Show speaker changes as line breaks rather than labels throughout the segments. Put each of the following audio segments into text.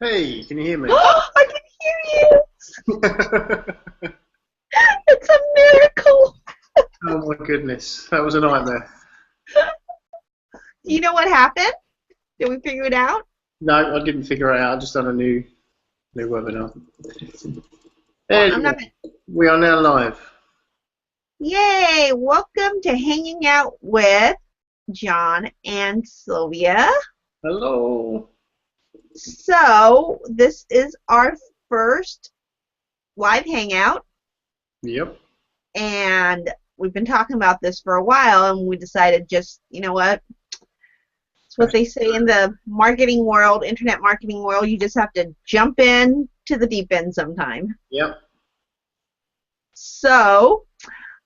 Hey, can you hear me?
I can hear you. It's a miracle.
Oh my goodness, that was a nightmare.
Do you know what happened? Did we figure it out?
No, I didn't figure it out. I just done a new webinar.
Well,
There
I'm
you
not.
go. We are now live.
Yay! Welcome to Hanging Out with John and Sylvia.
Hello.
So, this is our first live hangout,
Yep.
and we've been talking about this for a while, and we decided just, you know what? It's what they say in the marketing world, internet marketing world. You just have to jump in to the deep end sometime.
Yep.
So,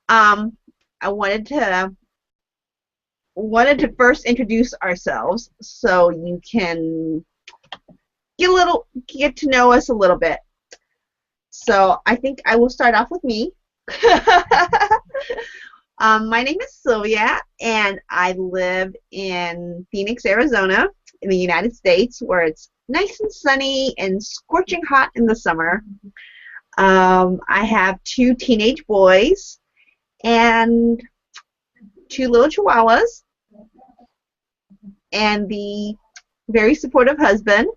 um, I wanted to first introduce ourselves so you can get to know us a little bit. So I think I will start off with me. My name is Sylvia, and I live in Phoenix, Arizona, in the United States, where it's nice and sunny and scorching hot in the summer. I have two teenage boys and two little chihuahuas, and the very supportive husband.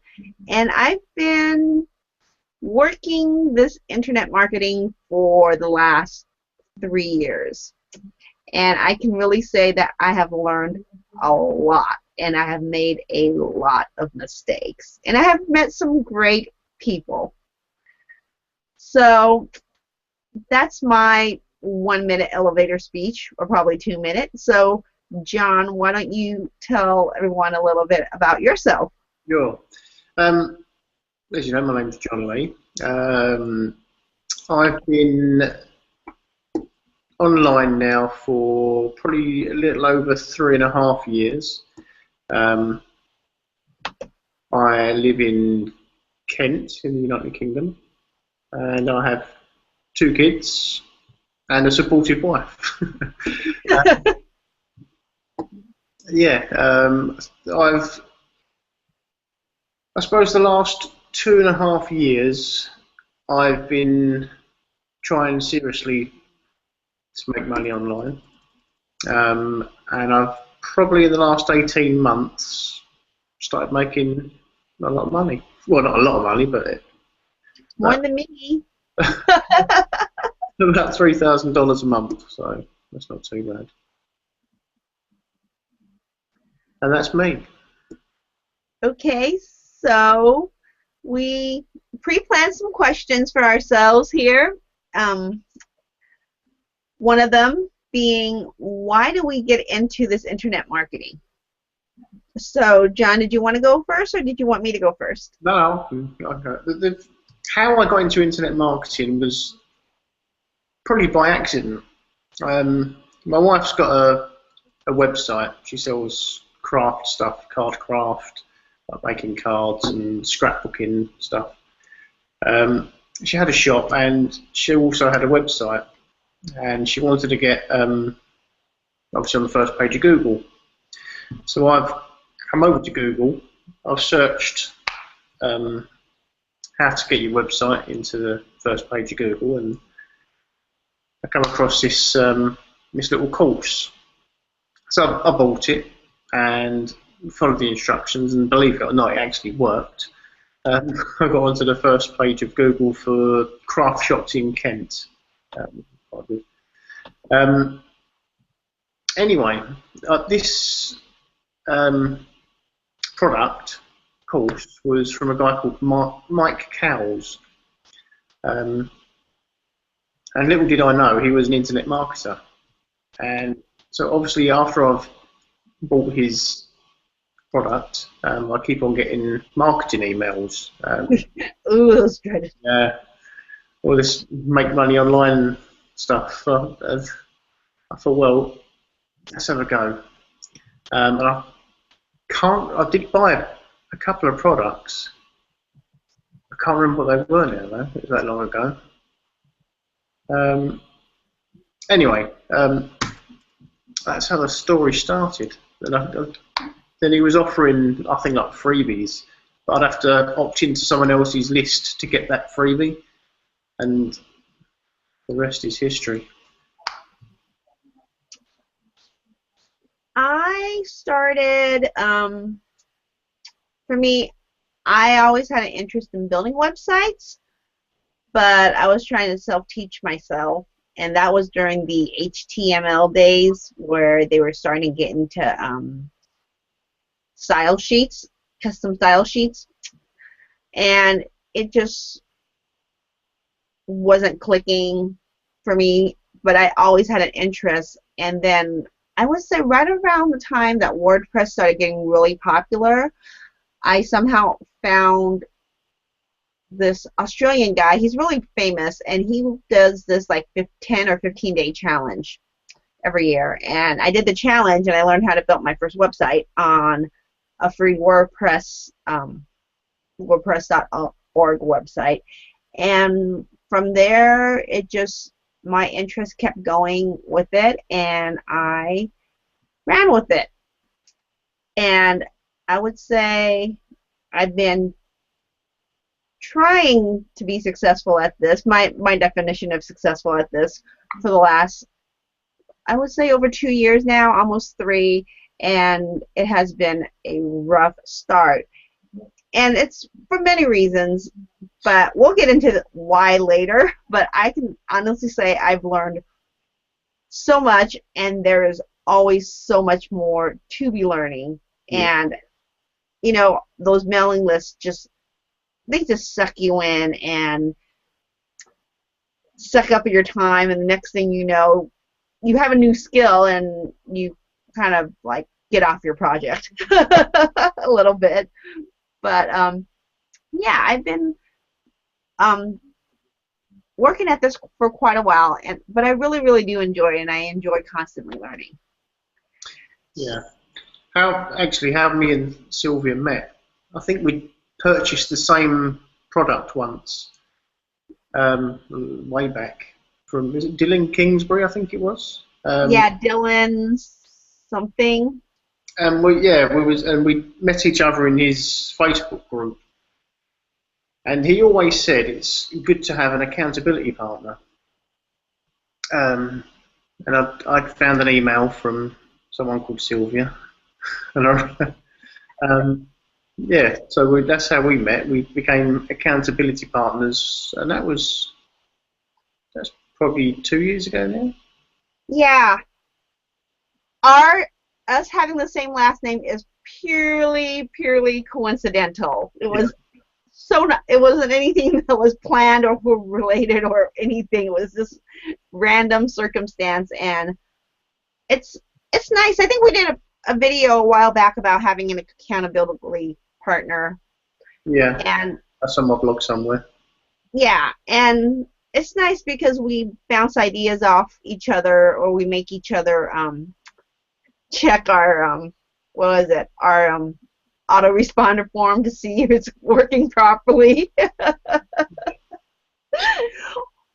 And I've been working this internet marketing for the last 3 years. And I can really say that I have learned a lot, and I have made a lot of mistakes. And I have met some great people. So that's my 1 minute elevator speech, or probably 2 minutes. So, John, why don't you tell everyone a little bit about yourself?
Sure. Um, as you know, my name's John Lee. I've been online now for probably a little over 3.5 years. Um, I live in Kent in the United Kingdom, and I have two kids and a supportive wife. Yeah, I suppose the last 2.5 years I've been trying seriously to make money online, and I've probably in the last 18 months started making a lot of money. Well, not a lot of money, but
More
about,
than me.
about $3,000 a month, so that's not too bad. And that's me.
Okay, so we pre-planned some questions for ourselves here. Um, one of them being, why do we get into this internet marketing? So, John, did you want to go first, or did you want me to go first?
No, okay. How I got into internet marketing was probably by accident. My wife's got a website. She sells craft stuff, card craft, like making cards and scrapbooking stuff. She had a shop, and she also had a website, and she wanted to get obviously on the first page of Google. So I've come over to Google. I've searched how to get your website into the first page of Google, and I come across this little course. So I bought it and followed the instructions, and believe it or not, it actually worked. I got onto the first page of Google for craft shops in Kent. Quite good. Anyway, this product course was from a guy called Mike Cowles. And little did I know he was an internet marketer. And so obviously after I've bought his product, I keep on getting marketing emails.
Ooh, those dreaded.
All this make money online stuff. I thought, well, let's have a go. And I did buy a couple of products. I can't remember what they were now, though. It was that long ago. Anyway, that's how the story started. Then he was offering, I think, like freebies but I'd have to opt into someone else's list to get that freebie, and the rest is history.
I started, for me, I always had an interest in building websites, but I was trying to self-teach myself, and that was during the HTML days where they were starting to get into style sheets, custom style sheets, and it just wasn't clicking for me, but I always had an interest. And then I would say right around the time that WordPress started getting really popular, I somehow found this Australian guy. He's really famous, and he does this like 10 or 15-day challenge every year. And I did the challenge, and I learned how to build my first website on a free WordPress, WordPress.org website. And from there, it just, my interest kept going with it, and I ran with it. And I would say I've been trying to be successful at this, my definition of successful at this, for the last, I would say, over 2 years now, almost 3, and it has been a rough start. And it's for many reasons, but we'll get into why later. But I can honestly say I've learned so much, and there is always so much more to be learning. Yeah. And, you know, those mailing lists they just suck you in and suck up your time, and the next thing you know, you have a new skill and you kind of like get off your project a little bit. But yeah, I've been working at this for quite a while, but I really do enjoy it, and I enjoy constantly learning.
Yeah. How me and Sylvia met? I think we purchased the same product once, way back from, is it Dylan Kingsbury? I think it was.
Yeah, Dylan something.
And we met each other in his Facebook group. And he always said it's good to have an accountability partner. And I found an email from someone called Sylvia, and yeah, so that's how we met. We became accountability partners, and that's probably 2 years ago now. Yeah.
Us having the same last name is purely coincidental. It was it wasn't anything that was planned or related or anything. It was just random circumstance, and it's nice. I think we did a video a while back about having an accountability partner.
Yeah.
And
that's on my blog somewhere.
Yeah, and it's nice because we bounce ideas off each other, or we make each other check our our autoresponder form to see if it's working properly.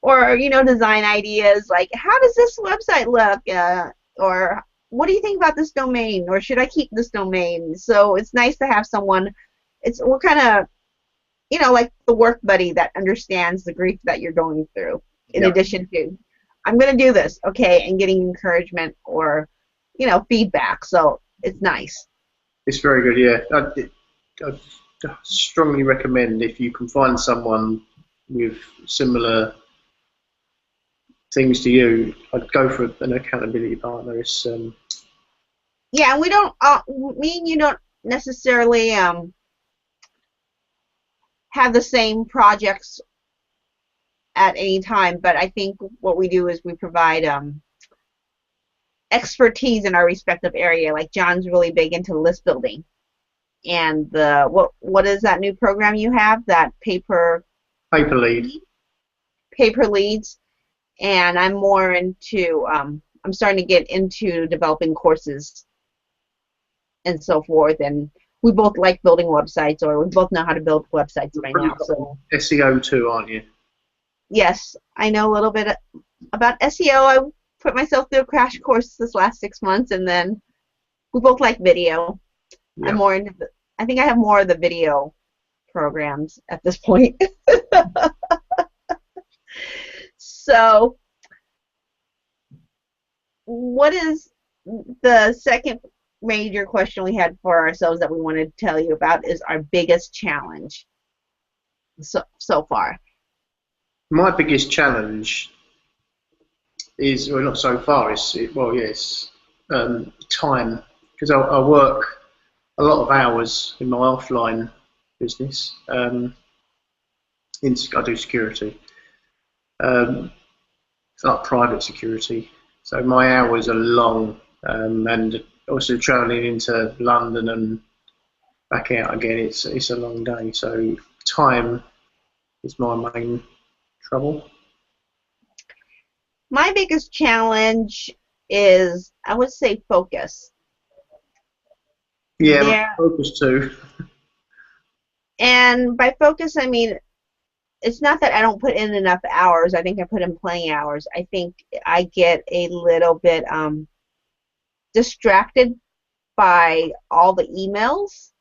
Or, you know, design ideas like, how does this website look? Or what do you think about this domain? Or should I keep this domain? So it's nice to have someone, we're kind of, you know, like the work buddy that understands the grief that you're going through, in addition to, I'm going to do this, okay, and getting encouragement or, you know, feedback. So it's nice.
It's very good, yeah. I strongly recommend, if you can find someone with similar things to you, I'd go for an accountability partner. It's
yeah, and we don't, me and you don't necessarily have the same projects at any time, but I think what we do is we provide expertise in our respective area. Like John's really big into list building, and what is that new program you have? That paper
lead.
Paper leads, and I'm more into I'm starting to get into developing courses and so forth, and we both like building websites, or we both know how to build websites right now. So
SEO too, aren't you? Yes,
I know a little bit about SEO. I put myself through a crash course this last 6 months, and then we both like video. Yeah. I'm more into I think I have more of the video programs at this point. So, what is the second major question we had for ourselves that we wanted to tell you about is our biggest challenge so far?
My biggest challenge is, well, not so far, well, yes, time, because I work a lot of hours in my offline business. I do security. It's like private security. So my hours are long, and also travelling into London and back out again, it's a long day. So time is my main trouble.
My biggest challenge is, I would say, focus.
Yeah, focus too.
And by focus, I mean, it's not that I don't put in enough hours. I think I put in plenty hours. I think I get a little bit distracted by all the emails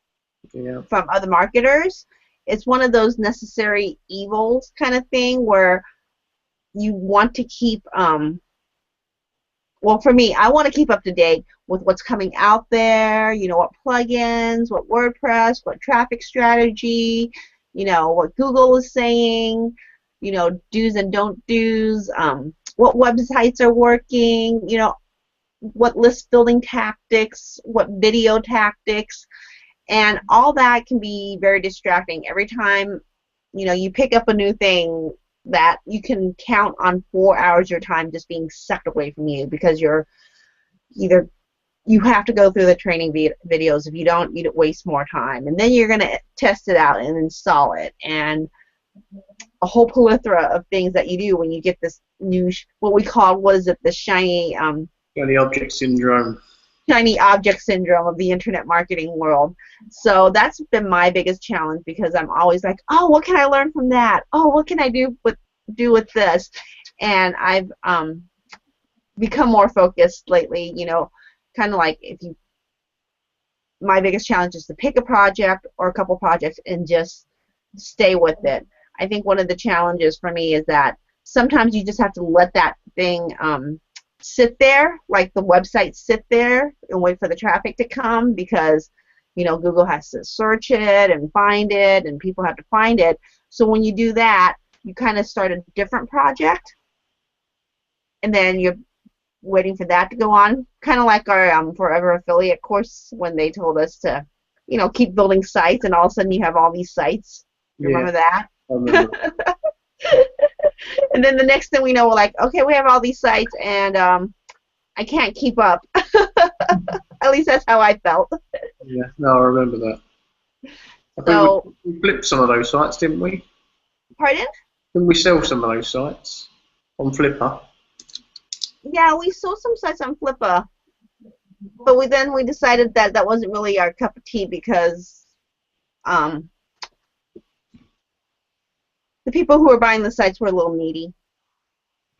from other marketers. It's one of those necessary evils kind of thing where you want to keep, well, for me, I want to keep up to date with what's coming out there, you know, what plugins, what WordPress, what traffic strategy, you know, what Google is saying, you know, do's and don't do's, what websites are working, you know, what list building tactics, what video tactics, and all that can be very distracting. Every time, you know, you pick up a new thing, that you can count on 4 hours of your time just being sucked away from you because you're either, you have to go through the training videos. If you don't, you waste more time, and then you're going to test it out and install it, and a whole plethora of things that you do when you get this new, the shiny
object syndrome.
Shiny object syndrome of the internet marketing world. So that's been my biggest challenge, because I'm always like, oh, what can I learn from that? Oh, what can I do with this? And I've become more focused lately, you know, kind of like my biggest challenge is to pick a project or a couple projects and just stay with it. I think one of the challenges for me is that sometimes you just have to let that thing sit there, like the website sit there and wait for the traffic to come, because, you know, Google has to search it and find it, and people have to find it. So when you do that, you kind of start a different project, and then you're waiting for that to go on, kind of like our Forever Affiliate course, when they told us to, you know, keep building sites, and all of a sudden you have all these sites. You remember that?
I remember.
And then the next thing we know, we're like, okay, we have all these sites, and I can't keep up. At least that's how I felt.
Yeah, no, I remember that. I think we flipped some of those sites, didn't we?
Pardon?
Didn't we sell some of those sites on Flipper?
Yeah, we sold some sites on Flipper, but we decided that that wasn't really our cup of tea, because the people who were buying the sites were a little needy.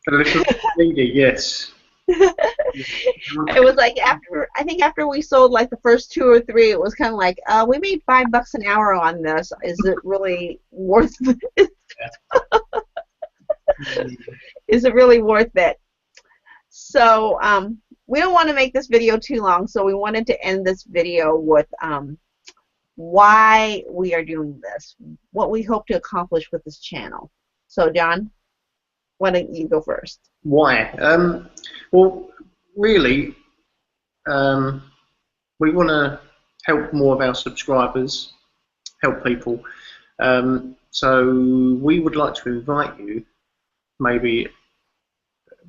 A little needy, yes.
It was like after we sold like the first 2 or 3, it was kind of like, we made $5 an hour on this. Is it really worth it? Is it really worth it? So we don't want to make this video too long, so we wanted to end this video with why we are doing this, what we hope to accomplish with this channel. So, John, why don't you go first?
Why? Well, really, we want to help more of our subscribers, help people. So we would like to invite you, maybe,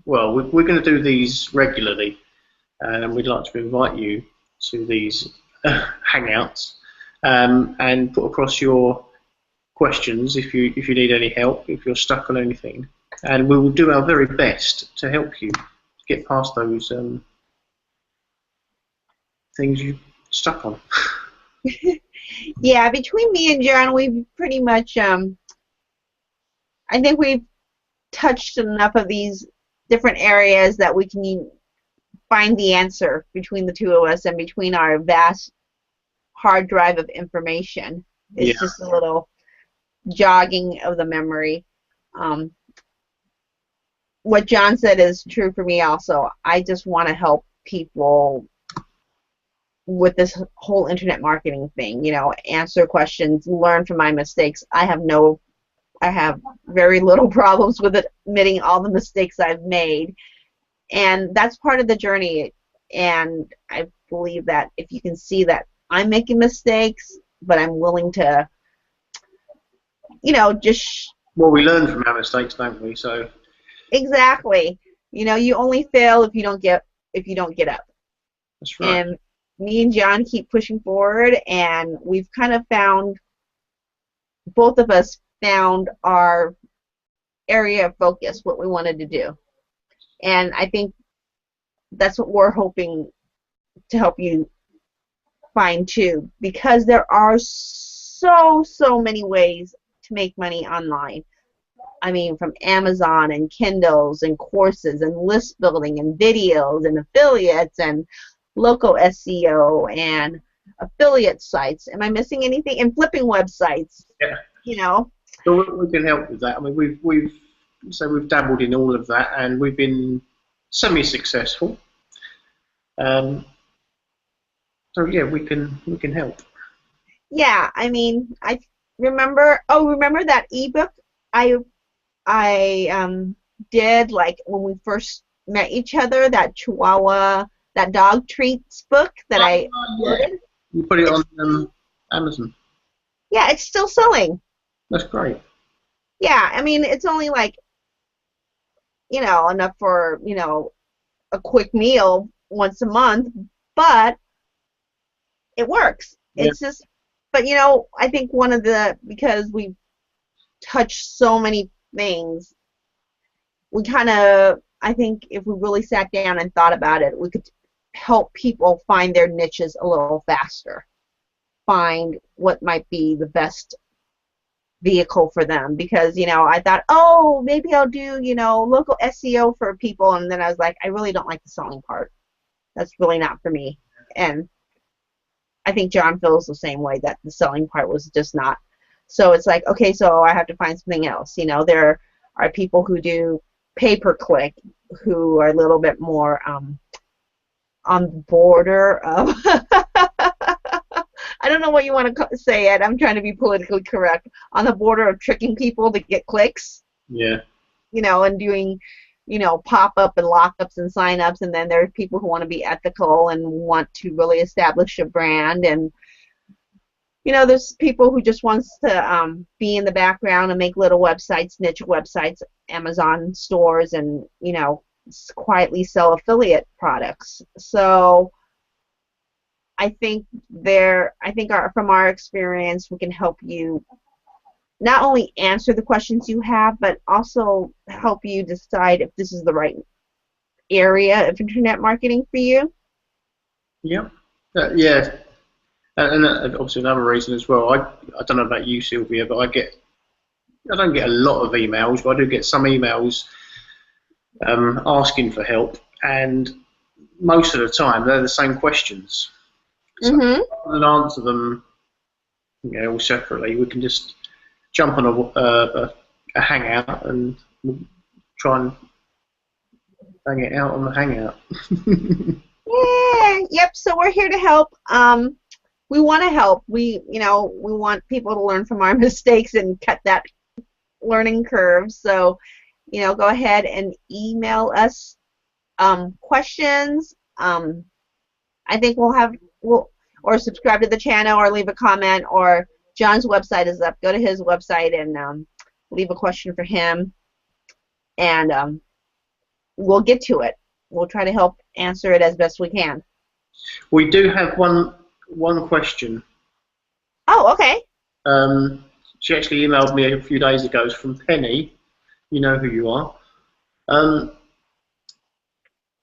well, we're going to do these regularly, and we'd like to invite you to these Hangouts, and put across your questions if you need any help, if you're stuck on anything, and we will do our very best to help you get past those things you're stuck on.
Yeah, between me and John, we've pretty much, I think we've touched enough of these different areas that we can find the answer between the two of us and between our vast hard drive of information.
Yeah.
It's just a little jogging of the memory. Um, what John said is true for me also. I just want to help people with this whole internet marketing thing, answer questions, learn from my mistakes. I have very little problems with admitting all the mistakes I've made, and that's part of the journey. And I believe that if you can see that I'm making mistakes, but I'm willing to, just
Well, we learn from our mistakes, don't we? So
exactly, you only fail if you don't get up.
that's right.
And me and John keep pushing forward, and we've kind of found, both of us found our area of focus, what we wanted to do. And I think that's what we're hoping to help you find too, because there are so many ways to make money online. I mean, from Amazon and Kindles and courses and list building and videos and affiliates and local SEO and affiliate sites. Am I missing anything? And flipping websites.
Yeah.
So
we can help with that. I mean, we've dabbled in all of that, and we've been semi-successful. So yeah, we can help.
Yeah, I mean, I remember. Oh, remember that ebook I did, like when we first met each other, that Chihuahua, that dog treats book that I
Yeah.
uploaded.
You put it on Amazon.
Yeah, it's still selling.
That's great.
Yeah, I mean, it's only like, enough for, a quick meal once a month, but it works.
Yeah.
It's just, but I think because we touch so many things, I think if we really sat down and thought about it, we could help people find their niches a little faster, find what might be the best vehicle for them. Because I thought, oh, maybe I'll do local SEO for people, and then I was like, I really don't like the selling part. That's really not for me. And I think John feels the same way, that the selling part was just not. So it's like, okay, so I have to find something else. There are people who do pay-per-click who are a little bit more on the border of I don't know what you want to say, Ed. I'm trying to be politically correct. On the border of tricking people to get clicks.
Yeah.
And doing, pop-up and lock-ups and sign-ups, and then there are people who want to be ethical and want to really establish a brand, and there's people who just wants to be in the background and make little websites, niche websites, Amazon stores, and quietly sell affiliate products. So I think from our experience, we can help you not only answer the questions you have, but also help you decide if this is the right area of internet marketing for you.
Yeah. Yeah. And obviously another reason as well. I don't know about you, Sylvia, but I don't get a lot of emails, but I do get some emails asking for help, and most of the time they're the same questions. So rather than answer them, all separately, we can just jump on a Hangout and we'll try and bang it out on the Hangout.
Yeah. Yep. So we're here to help. We want to help. We want people to learn from our mistakes and cut that learning curve. So, go ahead and email us questions. I think or subscribe to the channel, or leave a comment, or John's website is up. Go to his website and leave a question for him, and we'll get to it. We'll try to help answer it as best we can.
We do have one question.
Oh, okay.
She actually emailed me a few days ago. It's from Penny. You know who you are.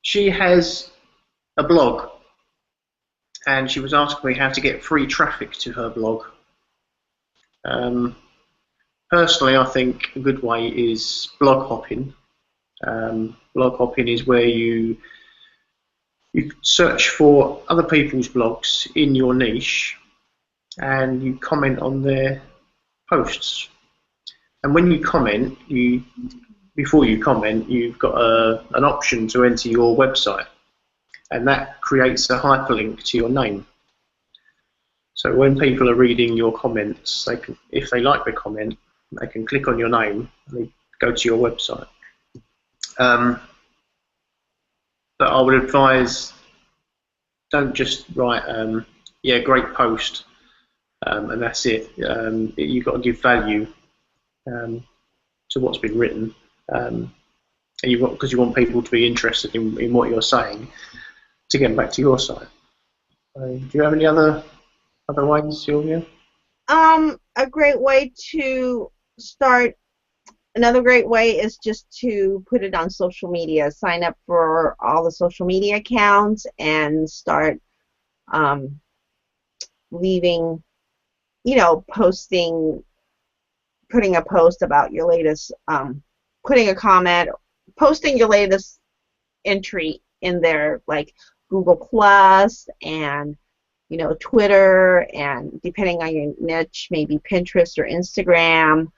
She has a blog, and she was asking me how to get free traffic to her blog. Personally, I think a good way is blog hopping. Blog hopping is where you search for other people's blogs in your niche, and you comment on their posts. And when you comment, before you comment, you've got an option to enter your website, and that creates a hyperlink to your name. So when people are reading your comments, they can, if they like the comment, they can click on your name and they go to your website. But I would advise, don't just write, yeah, great post, and that's it. You've got to give value to what's been written, because you want people to be interested in what you're saying to get back to your site. Do you have any other ways, Sylvia?
A great way to start. Another great way is just to put it on social media. Sign up for all the social media accounts and start leaving, posting, putting a post about your latest, putting a comment, posting your latest entry in there, like Google Plus and Twitter, and depending on your niche, maybe Pinterest or Instagram,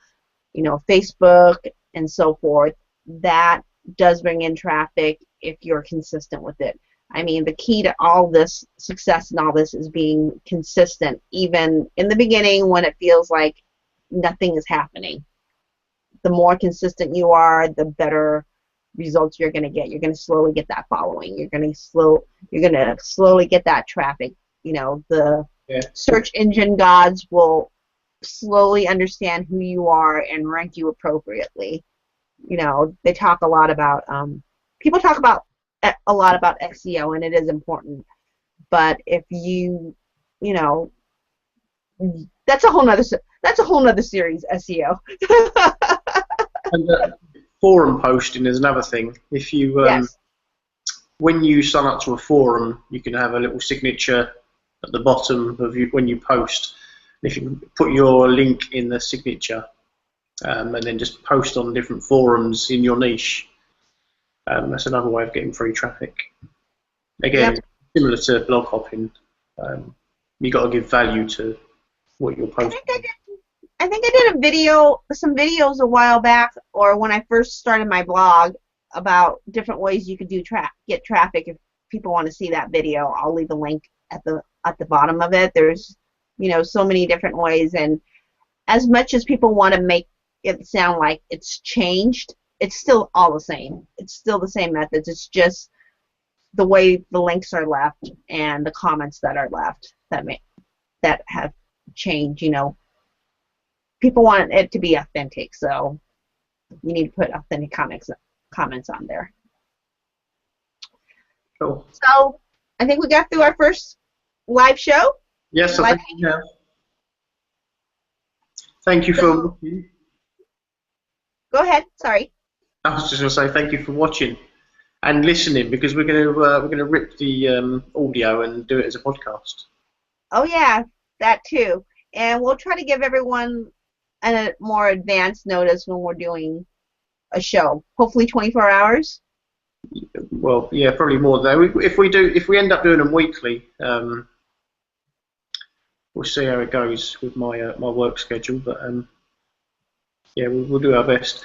Facebook and so forth. That does bring in traffic if you're consistent with it. I mean, the key to all this success and all this is being consistent, even in the beginning when it feels like nothing is happening. The more consistent you are, the better results you're going to get. You're going to slowly get that following. You're going to slowly get that traffic. The search engine gods will slowly understand who you are and rank you appropriately. They talk a lot about people talk about a lot about SEO, and it is important. But if that's a whole nother series, SEO.
And forum posting is another thing. If you
yes.
When you sign up to a forum, you can have a little signature at the bottom of when you post. If you put your link in the signature, and then just post on different forums in your niche, that's another way of getting free traffic. Again,
Yep.
Similar to blog hopping, you got to give value to what you're posting.
I think I did some videos a while back, or when I first started my blog, about different ways you could get traffic. If people want to see that video, I'll leave a link at the bottom of it. There's so many different ways, and as much as people want to make it sound like it's changed, it's still all the same. It's still the same methods. It's just the way the links are left and the comments that are left that have changed. People want it to be authentic, so you need to put authentic comments on there.
Cool.
So I think we got through our first live show.
Yes, I think we have. Thank you for watching.
Go ahead. Sorry.
I was just going to say thank you for watching and listening, because we're going to rip the audio and do it as a podcast.
Oh yeah, that too. And we'll try to give everyone a more advanced notice when we're doing a show. Hopefully 24 hours.
Well, yeah, probably more though. If we end up doing them weekly, we'll see how it goes with my my work schedule. But yeah, we'll do our best.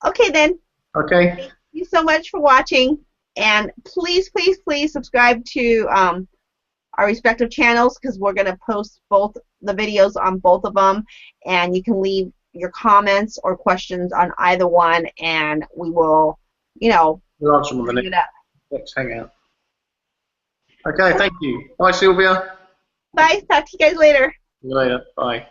Okay then.
Okay.
Thank you so much for watching, and please, please, please subscribe to our respective channels, because we're going to post both the videos on both of them, and you can leave your comments or questions on either one, and we will,
We'll answer them on the next Hangout. Okay, thank you. Bye, Sylvia.
Bye. Talk to you guys later.
See you later. Bye.